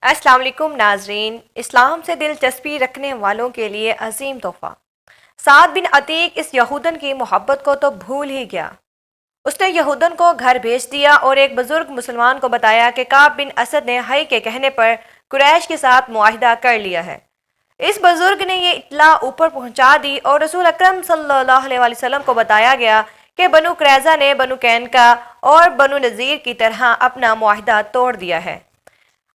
السلام علیکم ناظرین، اسلام سے دلچسپی رکھنے والوں کے لیے عظیم تحفہ۔ سعد بن عتیق اس یہودن کی محبت کو تو بھول ہی گیا۔ اس نے یہودن کو گھر بھیج دیا اور ایک بزرگ مسلمان کو بتایا کہ کعب بن اسد نے حی کے کہنے پر قریش کے ساتھ معاہدہ کر لیا ہے۔ اس بزرگ نے یہ اطلاع اوپر پہنچا دی اور رسول اکرم صلی اللہ علیہ وسلم کو بتایا گیا کہ بنو قریظہ نے بنو قینقاع اور بنو نذیر کی طرح اپنا معاہدہ توڑ دیا ہے۔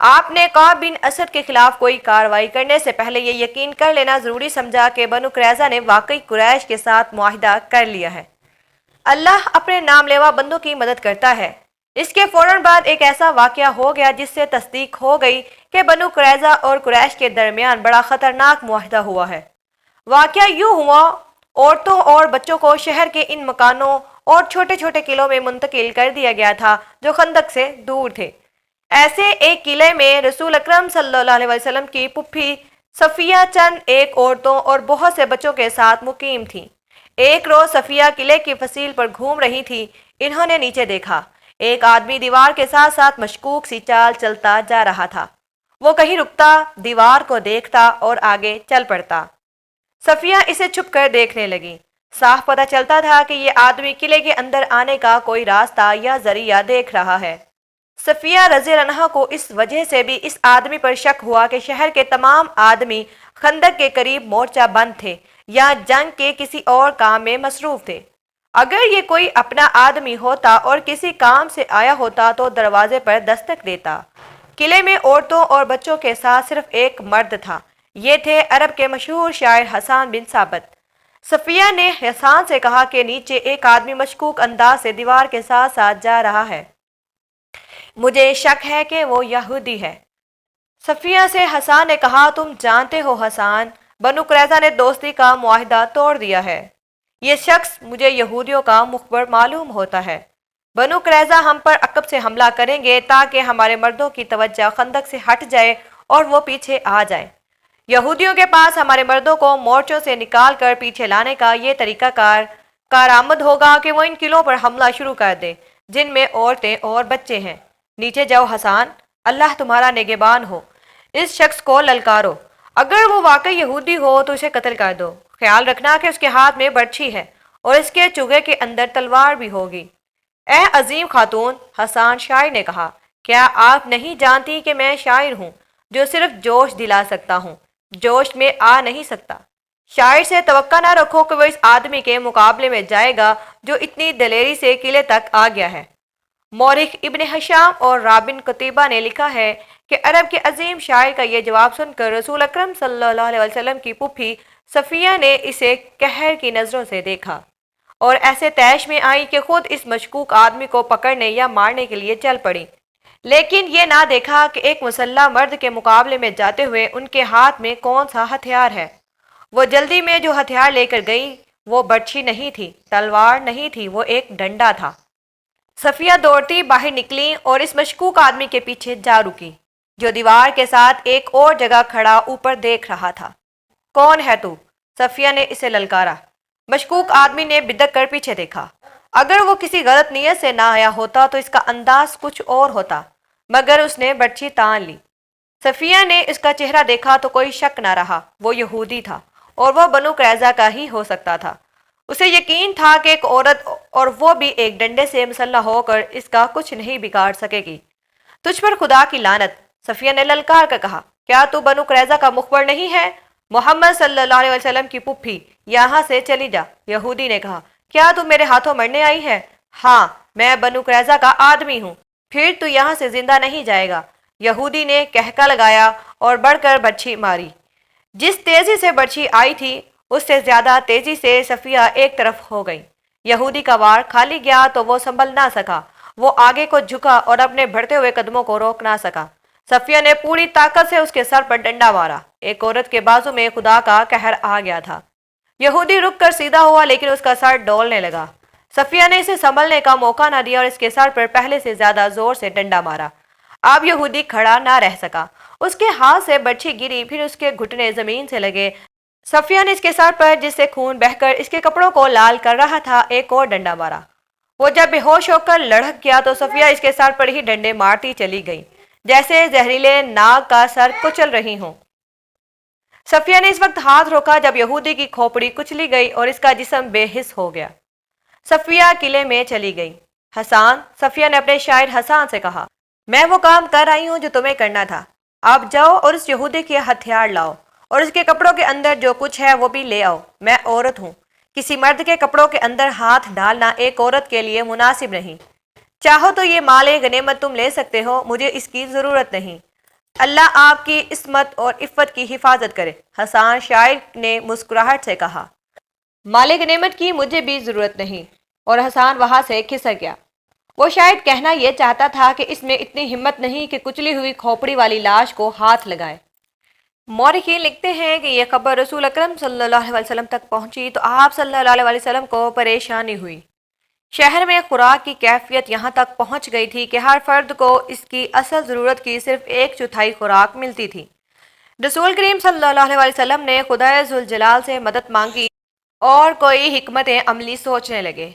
آپ نے کعب بن اسد کے خلاف کوئی کارروائی کرنے سے پہلے یہ یقین کر لینا ضروری سمجھا کہ بنو قریظہ نے واقعی قریش کے ساتھ معاہدہ کر لیا ہے۔ اللہ اپنے نام لیوا بندوں کی مدد کرتا ہے۔ اس کے فوراً بعد ایک ایسا واقعہ ہو گیا جس سے تصدیق ہو گئی کہ بنو قریظہ اور قریش کے درمیان بڑا خطرناک معاہدہ ہوا ہے۔ واقعہ یوں ہوا، عورتوں اور بچوں کو شہر کے ان مکانوں اور چھوٹے چھوٹے قلعوں میں منتقل کر دیا گیا تھا جو خندق سے دور تھے۔ ایسے ایک قلعے میں رسول اکرم صلی اللہ علیہ وسلم کی پھپھی صفیہ چند ایک عورتوں اور بہت سے بچوں کے ساتھ مقیم تھیں۔ ایک روز صفیہ قلعے کی فصیل پر گھوم رہی تھی۔ انہوں نے نیچے دیکھا، ایک آدمی دیوار کے ساتھ ساتھ مشکوک سی چال چلتا جا رہا تھا۔ وہ کہیں رکتا، دیوار کو دیکھتا اور آگے چل پڑتا۔ صفیہ اسے چھپ کر دیکھنے لگی۔ صاف پتہ چلتا تھا کہ یہ آدمی قلعے کے اندر آنے کا کوئی راستہ یا ذریعہ دیکھ رہا ہے۔ صفیہ رضی اللہ عنہا کو اس وجہ سے بھی اس آدمی پر شک ہوا کہ شہر کے تمام آدمی خندق کے قریب مورچہ بند تھے یا جنگ کے کسی اور کام میں مصروف تھے۔ اگر یہ کوئی اپنا آدمی ہوتا اور کسی کام سے آیا ہوتا تو دروازے پر دستک دیتا۔ قلعے میں عورتوں اور بچوں کے ساتھ صرف ایک مرد تھا۔ یہ تھے عرب کے مشہور شاعر حسان بن ثابت۔ صفیہ نے حسان سے کہا کہ نیچے ایک آدمی مشکوک انداز سے دیوار کے ساتھ ساتھ جا رہا ہے، مجھے شک ہے کہ وہ یہودی ہے۔ صفیہ سے حسان نے کہا، تم جانتے ہو حسان، بنو قریظہ نے دوستی کا معاہدہ توڑ دیا ہے۔ یہ شخص مجھے یہودیوں کا مخبر معلوم ہوتا ہے۔ بنو قریظہ ہم پر عقب سے حملہ کریں گے تاکہ ہمارے مردوں کی توجہ خندق سے ہٹ جائے اور وہ پیچھے آ جائیں۔ یہودیوں کے پاس ہمارے مردوں کو مورچوں سے نکال کر پیچھے لانے کا یہ طریقہ کارآمد ہوگا کہ وہ ان قلعوں پر حملہ شروع کر دیں جن میں عورتیں اور بچے ہیں۔ نیچے جاؤ حسان، اللہ تمہارا نگہبان ہو۔ اس شخص کو للکارو، اگر وہ واقعی یہودی ہو تو اسے قتل کر دو۔ خیال رکھنا کہ اس کے ہاتھ میں برچھی ہے اور اس کے چوگے کے اندر تلوار بھی ہوگی۔ اے عظیم خاتون، حسان شاعر نے کہا، کیا آپ نہیں جانتی کہ میں شاعر ہوں جو صرف جوش دلا سکتا ہوں، جوش میں آ نہیں سکتا۔ شاعر سے توقع نہ رکھو کہ وہ اس آدمی کے مقابلے میں جائے گا جو اتنی دلیری سے قلعے تک آ گیا ہے۔ مورخ ابن ہشام اور رابن قتیبہ نے لکھا ہے کہ عرب کے عظیم شاعر کا یہ جواب سن کر رسول اکرم صلی اللہ علیہ وسلم کی پھپھی صفیہ نے اسے قہر کی نظروں سے دیکھا اور ایسے طیش میں آئی کہ خود اس مشکوک آدمی کو پکڑنے یا مارنے کے لیے چل پڑی، لیکن یہ نہ دیکھا کہ ایک مسلح مرد کے مقابلے میں جاتے ہوئے ان کے ہاتھ میں کون سا ہتھیار ہے۔ وہ جلدی میں جو ہتھیار لے کر گئی وہ برچھی نہیں تھی، تلوار نہیں تھی، وہ ایک ڈنڈا تھا۔ صفیہ دوڑتی باہر نکلی اور اس مشکوک آدمی کے پیچھے جا رکی جو دیوار کے ساتھ ایک اور جگہ کھڑا اوپر دیکھ رہا تھا۔ کون ہے تو؟ صفیہ نے اسے للکارا۔ مشکوک آدمی نے بدک کر پیچھے دیکھا۔ اگر وہ کسی غلط نیت سے نہ آیا ہوتا تو اس کا انداز کچھ اور ہوتا، مگر اس نے برچھی تان لی۔ صفیہ نے اس کا چہرہ دیکھا تو کوئی شک نہ رہا، وہ یہودی تھا اور وہ بنو قریظہ کا ہی ہو سکتا تھا۔ اسے یقین تھا کہ ایک عورت اور وہ بھی ایک ڈنڈے سے مسلح ہو کر اس کا کچھ نہیں بگاڑ سکے گی۔ تجھ پر خدا کی لعنت، صفیہ نے للکار کر کہا، کیا تو بنو قریظہ کا مخبر نہیں ہے؟ محمد صلی اللہ علیہ وسلم کی پھپھی، یہاں سے چلی جا۔ یہودی نے کہا، کیا تو میرے ہاتھوں مرنے آئی ہے؟ ہاں، میں بنو قریظہ کا آدمی ہوں، پھر تو یہاں سے زندہ نہیں جائے گا۔ یہودی نے کہکا لگایا اور بڑھ کر برچھی ماری۔ جس تیزی سے برچھی آئی تھی اس سے زیادہ تیزی سے صفیہ ایک طرف ہو گئی۔ یہودی کا وار کھالی گیا تو وہ سنبھل نہ سکا، وہ آگے کو جھکا اور اپنے بڑھتے ہوئے قدموں کو روک نہ سکا۔ صفیہ نے پوری طاقت سے اس کے سر پر ڈنڈا مارا۔ ایک عورت کے بازو میں خدا کا قہر آ گیا تھا۔ یہودی رک کر سیدھا ہوا لیکن اس کا سر ڈولنے لگا۔ صفیہ نے اسے سنبھلنے کا موقع نہ دیا اور اس کے سر پر پہلے سے زیادہ زور سے ڈنڈا مارا۔ اب یہودی کھڑا نہ رہ سکا، اس کے ہاتھ سے برچھی گری، پھر اس کے گھٹنے زمین سے لگے۔ صفیہ نے اس کے سر پر، جس سے خون بہہ کر اس کے کپڑوں کو لال کر رہا تھا، ایک اور ڈنڈا مارا۔ وہ جب بے ہوش ہو کر لڑھک گیا تو صفیہ اس کے سر پر ہی ڈنڈے مارتی چلی گئی۔ جیسے زہریلے ناگ کا سر کچل رہی ہوں۔ صفیہ نے اس وقت ہاتھ روکا جب یہودی کی کھوپڑی کچلی گئی اور اس کا جسم بے حس ہو گیا۔ صفیہ قلعے میں چلی گئی۔ حسان، صفیہ نے اپنے شاعر حسان سے کہا، میں وہ کام کر آئی ہوں جو تمہیں کرنا تھا۔ آپ جاؤ اور اس یہودی کے ہتھیار لاؤ اور اس کے کپڑوں کے اندر جو کچھ ہے وہ بھی لے آؤ۔ میں عورت ہوں، کسی مرد کے کپڑوں کے اندر ہاتھ ڈالنا ایک عورت کے لیے مناسب نہیں۔ چاہو تو یہ مال غنیمت تم لے سکتے ہو، مجھے اس کی ضرورت نہیں۔ اللہ آپ کی عصمت اور عفت کی حفاظت کرے۔ حسان شاعر نے مسکراہٹ سے کہا، مال غنیمت کی مجھے بھی ضرورت نہیں، اور حسان وہاں سے کھسک گیا۔ وہ شاید کہنا یہ چاہتا تھا کہ اس میں اتنی ہمت نہیں کہ کچلی ہوئی کھوپڑی والی لاش کو ہاتھ لگائے۔ مورخین لکھتے ہیں کہ یہ خبر رسول اکرم صلی اللہ علیہ وسلم تک پہنچی تو آپ صلی اللہ علیہ وسلم کو پریشانی ہوئی۔ شہر میں خوراک کی کیفیت یہاں تک پہنچ گئی تھی کہ ہر فرد کو اس کی اصل ضرورت کی صرف 1/4 خوراک ملتی تھی۔ رسول کریم صلی اللہ علیہ وسلم نے خدائے ذوالجلال سے مدد مانگی اور کوئی حکمت عملی سوچنے لگے۔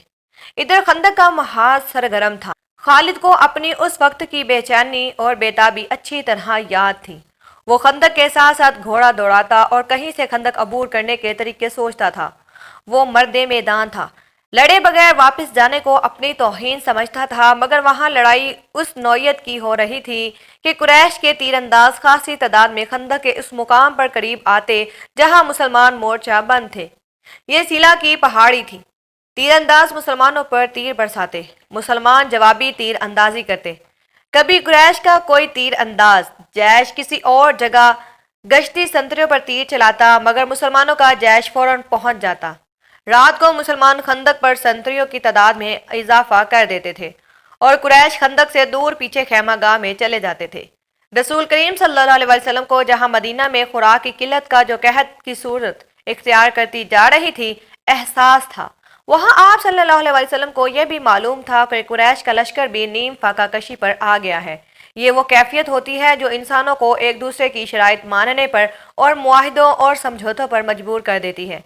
ادھر خندق کا محاذ سرگرم تھا۔ خالد کو اپنی اس وقت کی بے چینی اور بےتابی اچھی طرح یاد تھی۔ وہ خندق کے ساتھ ساتھ گھوڑا دوڑاتا اور کہیں سے خندق عبور کرنے کے طریقے سوچتا تھا۔ وہ مرد میدان تھا، لڑے بغیر واپس جانے کو اپنی توہین سمجھتا تھا، مگر وہاں لڑائی اس نوعیت کی ہو رہی تھی کہ قریش کے تیر انداز خاصی تعداد میں خندق کے اس مقام پر قریب آتے جہاں مسلمان مورچہ بند تھے۔ یہ سیلا کی پہاڑی تھی۔ تیر انداز مسلمانوں پر تیر برساتے، مسلمان جوابی تیر اندازی کرتے۔ کبھی قریش کا کوئی تیر انداز جیش کسی اور جگہ گشتی سنتریوں پر تیر چلاتا، مگر مسلمانوں کا جیش فوراً پہنچ جاتا۔ رات کو مسلمان خندق پر سنتریوں کی تعداد میں اضافہ کر دیتے تھے اور قریش خندق سے دور پیچھے خیمہ گاہ میں چلے جاتے تھے۔ رسول کریم صلی اللہ علیہ وسلم کو جہاں مدینہ میں خوراک کی قلت کا جو قحط کی صورت اختیار کرتی جا رہی تھی احساس تھا، وہاں آپ صلی اللہ علیہ وسلم کو یہ بھی معلوم تھا کہ قریش کا لشکر بھی نیم فاقہ کشی پر آ گیا ہے۔ یہ وہ کیفیت ہوتی ہے جو انسانوں کو ایک دوسرے کی شرائط ماننے پر اور معاہدوں اور سمجھوتوں پر مجبور کر دیتی ہے۔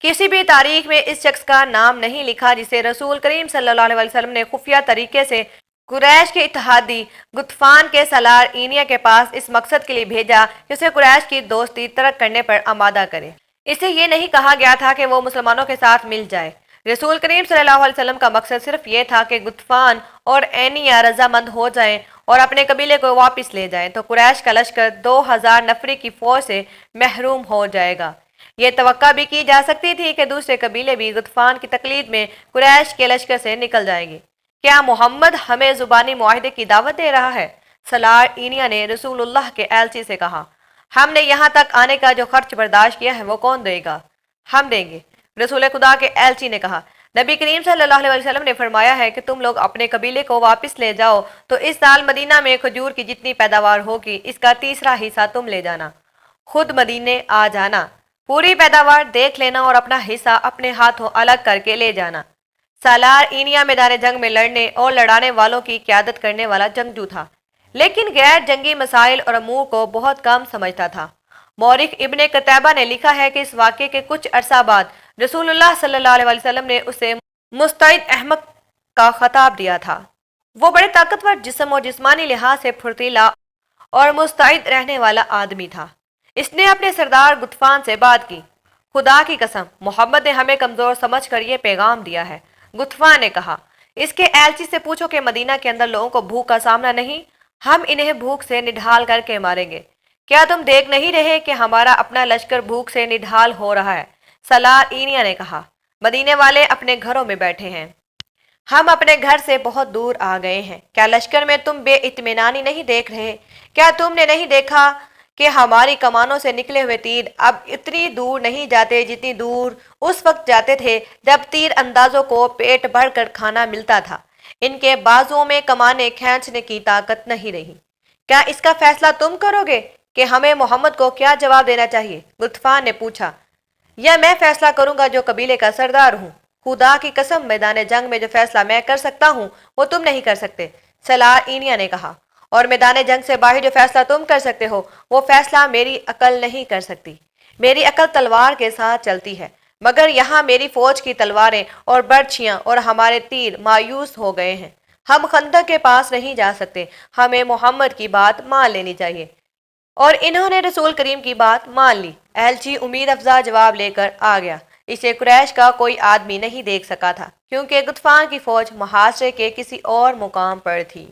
کسی بھی تاریخ میں اس شخص کا نام نہیں لکھا جسے رسول کریم صلی اللہ علیہ وسلم نے خفیہ طریقے سے قریش کے اتحادی غطفان کے سالار اینیا کے پاس اس مقصد کے لیے بھیجا کہ اسے قریش کی دوستی ترک کرنے پر آمادہ کرے۔ اسے یہ نہیں کہا گیا تھا کہ وہ مسلمانوں کے ساتھ مل جائے۔ رسول کریم صلی اللہ علیہ وسلم کا مقصد صرف یہ تھا کہ غطفان اور اینیا رضامند ہو جائیں اور اپنے قبیلے کو واپس لے جائیں تو قریش کا لشکر 2000 نفری کی فوج سے محروم ہو جائے گا۔ یہ توقع بھی کی جا سکتی تھی کہ دوسرے قبیلے بھی غطفان کی تقلید میں قریش کے لشکر سے نکل جائیں گے۔ کیا محمد ہمیں زبانی معاہدے کی دعوت دے رہا ہے؟ سالار اینیا نے رسول اللہ کے ایلچی سے کہا، ہم نے یہاں تک آنے کا جو خرچ برداشت کیا ہے وہ کون دے گا؟ ہم دیں گے۔ رسول خدا کے ایلچی نے کہا، نبی کریم صلی اللہ علیہ وسلم نے فرمایا ہے کہ تم لوگ اپنے قبیلے کو واپس لے جاؤ تو اس سال مدینہ میں کھجور کی جتنی پیداوار ہوگی اس کا تیسرا حصہ تم لے جانا، خود مدینے آ جانا، پوری پیداوار دیکھ لینا اور اپنا حصہ اپنے ہاتھوں الگ کر کے لے جانا۔ سالار اینیا میدان جنگ میں لڑنے اور لڑانے والوں کی قیادت کرنے والا جنگجو تھا، لیکن غیر جنگی مسائل اور امور کو بہت کم سمجھتا تھا۔ مورخ ابن قتیبہ نے لکھا ہے کہ اس واقعے کے کچھ عرصہ بعد رسول اللہ صلی اللہ علیہ وسلم نے اسے مستعد احمق کا خطاب دیا تھا۔ وہ بڑے طاقتور جسم اور جسمانی لحاظ سے پھرتیلا اور مستعد رہنے والا آدمی تھا۔ اس نے اپنے سردار غطفان سے بات کی، خدا کی قسم محمد نے ہمیں کمزور سمجھ کر یہ پیغام دیا ہے۔ غطفان نے کہا، اس کے ایلچی سے پوچھو کہ مدینہ کے اندر لوگوں کو بھوک کا سامنا نہیں، ہم انہیں بھوک سے نڈھال کر کے ماریں گے۔ کیا تم دیکھ نہیں رہے کہ ہمارا اپنا لشکر بھوک سے نڈھال ہو رہا ہے؟ سالار اینیا نے کہا، مدینے والے اپنے گھروں میں بیٹھے ہیں، ہم اپنے گھر سے بہت دور آ گئے ہیں۔ کیا لشکر میں تم بے اطمینانی نہیں دیکھ رہے؟ کیا تم نے نہیں دیکھا کہ ہماری کمانوں سے نکلے ہوئے تیر اب اتنی دور نہیں جاتے جتنی دور اس وقت جاتے تھے جب تیر اندازوں کو پیٹ بھر کر کھانا ملتا تھا؟ ان کے بازوؤں میں کمانیں کھینچنے کی طاقت نہیں رہی۔ کیا اس کا فیصلہ تم کرو گے کہ ہمیں محمد کو کیا جواب دینا چاہیے؟ غطفان نے پوچھا، یا میں فیصلہ کروں گا جو قبیلے کا سردار ہوں؟ خدا کی قسم میدان جنگ میں جو فیصلہ میں کر سکتا ہوں وہ تم نہیں کر سکتے، سالار اینیا نے کہا، اور میدان جنگ سے باہر جو فیصلہ تم کر سکتے ہو وہ فیصلہ میری عقل نہیں کر سکتی۔ میری عقل تلوار کے ساتھ چلتی ہے، مگر یہاں میری فوج کی تلواریں اور برچھیاں اور ہمارے تیر مایوس ہو گئے ہیں۔ ہم خندق کے پاس نہیں جا سکتے، ہمیں محمد کی بات مان لینی چاہیے۔ اور انہوں نے رسول کریم کی بات مان لی۔ ایلچی امید افزا جواب لے کر آ گیا۔ اسے قریش کا کوئی آدمی نہیں دیکھ سکا تھا کیونکہ غطفان کی فوج محاصرے کے کسی اور مقام پر تھی۔